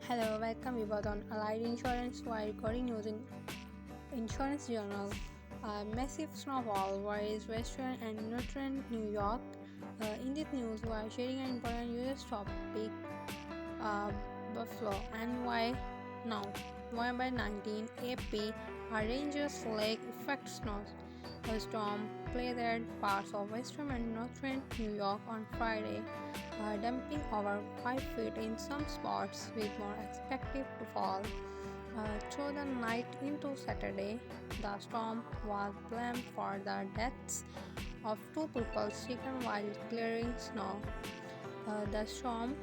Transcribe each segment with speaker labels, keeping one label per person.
Speaker 1: Hello, welcome you both on Allied Insurance while recording news in Insurance Journal. A massive snowfall worries Western and Northern New York. In this news, we are sharing an important US topic, uh, Buffalo, and why now. November 19, AP, a dangerous lake effect snows. A storm blizzard parts of Western and Northern New York on Friday, dumping over 5 feet in some spots, with more expected to fall. Through the night into Saturday, the storm was blamed for the deaths of two people stricken while clearing snow. The storm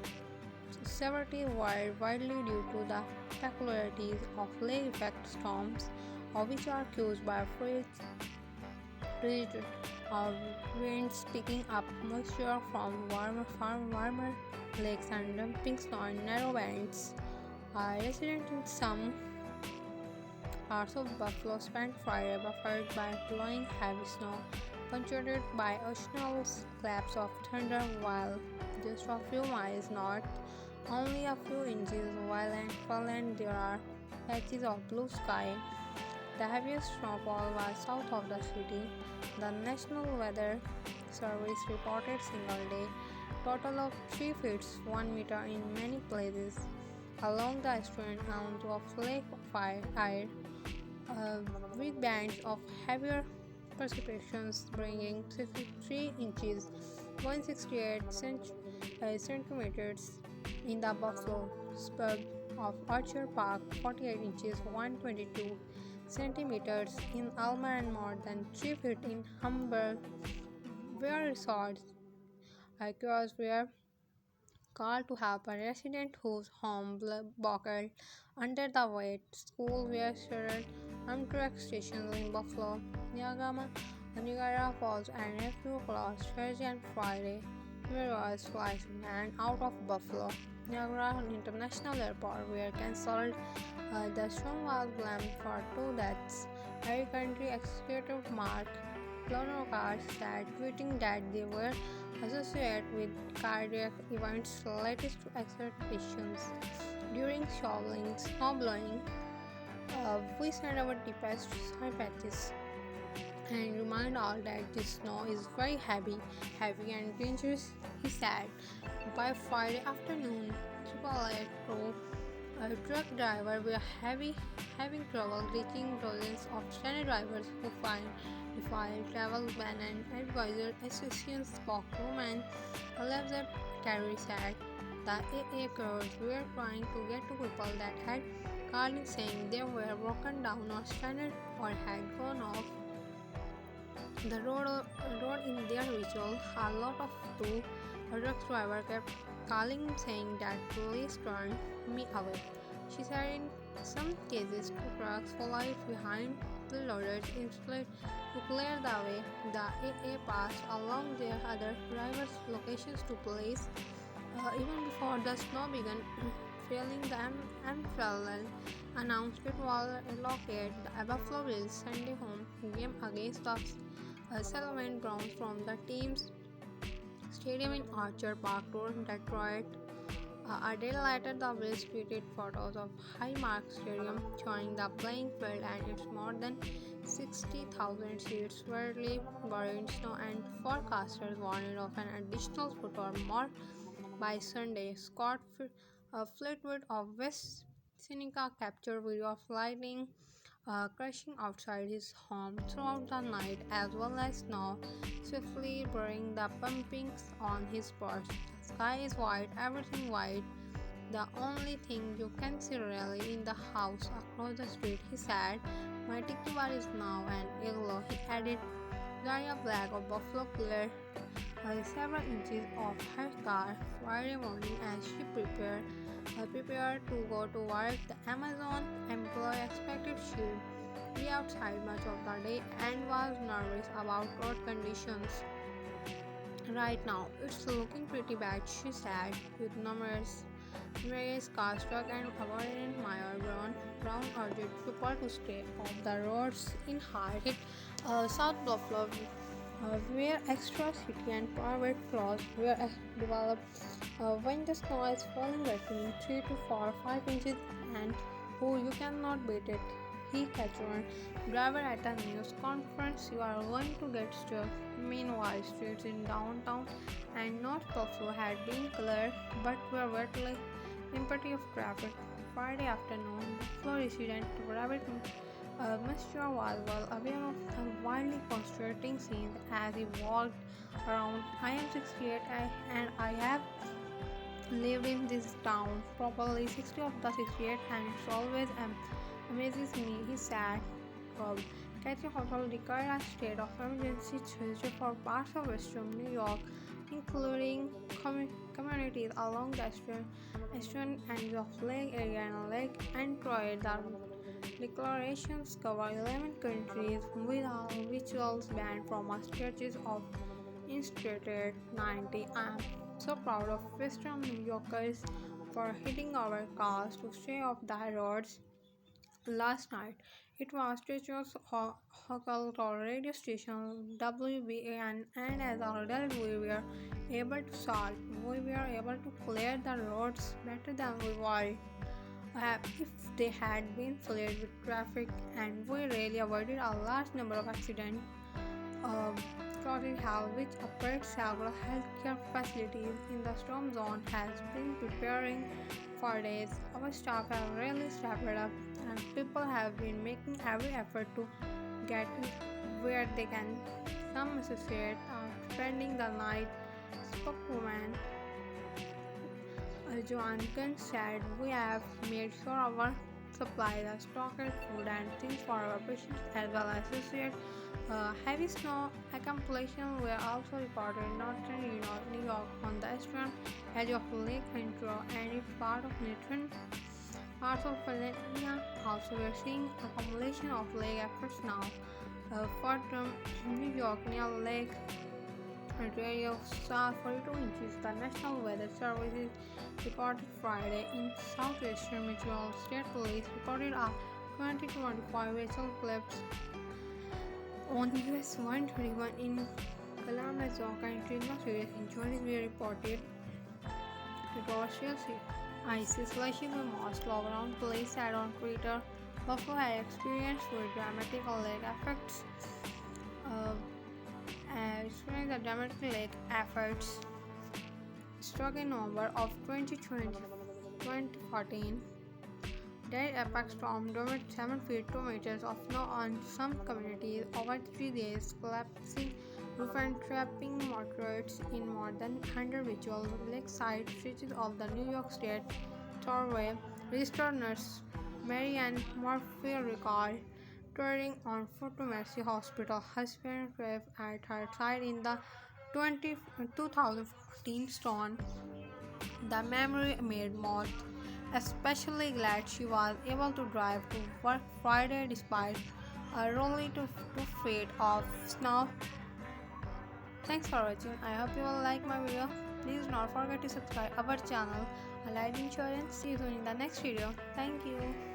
Speaker 1: severity varied widely due to the peculiarities of lake effect storms, which are caused by frigid uh, winds picking up moisture from warmer lakes and dumping snow in narrow bands. Residents in some parts of Buffalo spent Friday buffered by blowing heavy snow, punctuated by occasional claps of thunder, while just a few miles north, only a few inches violent fell and there are patches of blue sky. The heaviest snowfall was south of the city. The National Weather Service reported single-day total of 3 feet 1 meter in many places along the eastern end of Lake Eyre, with bands of heavier precipitations bringing 63 inches 168 centimeters in the Buffalo suburb of Orchard Park, 48 inches 122 centimeters in Alma, and more than 3 feet in Humber, where resorts acres were called to help a resident whose home buckled under the weight. Schools were shuttered, Amtrak stations in Buffalo, Niagara Falls, and Nephew closed Thursday and Friday. Various flights in and out of Buffalo. Niagara International Airport were cancelled. The storm was blamed for two deaths. Erie County Executive Mark Clonocar said, tweeting that they were associated with cardiac events related to exertions. During snowblowing, we send our deepest sympathies and remind all that this snow is very heavy and dangerous, he said. By Friday afternoon, AAA crew, a truck driver were having trouble reaching dozens of stranded drivers who defied travel ban, and advisor association spokeswoman Elizabeth Terry said the AA crews were trying to get to people that had called in saying they were broken down or stranded or had gone off the road in their visual. A lot of two truck driver kept calling saying that police turned me away. She said in some cases two trucks followed behind the loaders instead to clear the way. The AA passed along their other drivers' locations to police even before the snow began falling. The MFL announced it will allocate the Buffalo Bills Sunday home game against the Sullivan Browns from the team's stadium in Orchard Park to Detroit. A day later, the Bills tweeted photos of Highmark Stadium showing the playing field and its more than 60,000 seats severely buried in snow, and forecasters warned of an additional foot or more by Sunday. Scott Fleetwood of West Seneca captured video of lightning crashing outside his home throughout the night, as well as snow swiftly burying the pumpkins on his porch. The sky is white, everything white. The only thing you can see really in the house across the street, he said. My tiki bar is now an igloo, he added. Daria Black of Buffalo cleared several inches of her car Friday morning as she prepared to go to work. The Amazon employee expected she'd be outside much of the day and was nervous about road conditions. Right now, it's looking pretty bad, she said, with numerous cars stuck and abandoned. Mayor Brown urged people to stay off the roads in hard-hit South Buffalo, where extra city and private plots were developed when the snow is falling between 3 to 4 5 inches and who you cannot beat it. He Catchman, driver at a news conference, you are going to get stuck. Meanwhile, streets in downtown and North Buffalo had been cleared but were wetly empty of traffic. Friday afternoon, Buffalo resident Rabbit Mr. was well aware of the wildly concentrating scenes as he walked around. I am 68 and I have lived in this town probably 60 of the 68 and it's always amazes me, he said. Rob. Cathy Hotel declared a state of emergency Tuesday for parts of western New York, including communities along the eastern ends of Lake Erie Lake and Troy. The declarations cover 11 countries with all rituals banned from a stretches of instituted 90. I'm so proud of Western New Yorkers for hitting our cars to stay off the roads last night. It was Teachers Hockle radio station WBAN, and as a result, we were able to solve. We were able to clear the roads better than we were if they had been flooded with traffic, and we really avoided a large number of accidents. Um, Crowded Hall, which operates several healthcare facilities in the storm zone, has been preparing for days. Our staff have really stepped up, and people have been making every effort to get where they can. Some associates are spending the night. Spokeswoman Joankin said, "We have made sure our supplies are stocked food and things for our patients as well as associates." Heavy snow accumulation were also reported in northern New York on the eastern edge of Lake Ontario and its part of northern parts of Pennsylvania. Also, we are seeing accumulation of lake efforts now. For New York near Lake Ontario saw 42 inches. The National Weather Service reported Friday in southwestern Michigan. State Police reported a 20 to 25 vessel collapse on US 121 in Kalamazoo County. No serious injuries were reported. Controversial ice slashes were most low around, police said on Twitter. Buffalo had experienced with dramatic lake effects. Experienced the dramatic lake effects struck in November of 2014. That apex storm dumped 7 feet 2 meters of snow on some communities over 3 days, collapsing roof and trapping motorists in more than 100 visual lakeside stretches of the New York State Thruway. Registered nurse Mary Ann Murphy recalled touring on foot to Mercy Hospital. Husband arrived at her side in the 2014 storm. The memory made Moth especially glad she was able to drive to work Friday despite a rolling 2 feet of snow. Thanks for watching. I hope you will like my video. Please do not forget to subscribe our channel, Alive Insurance. See you soon in the next video. Thank you.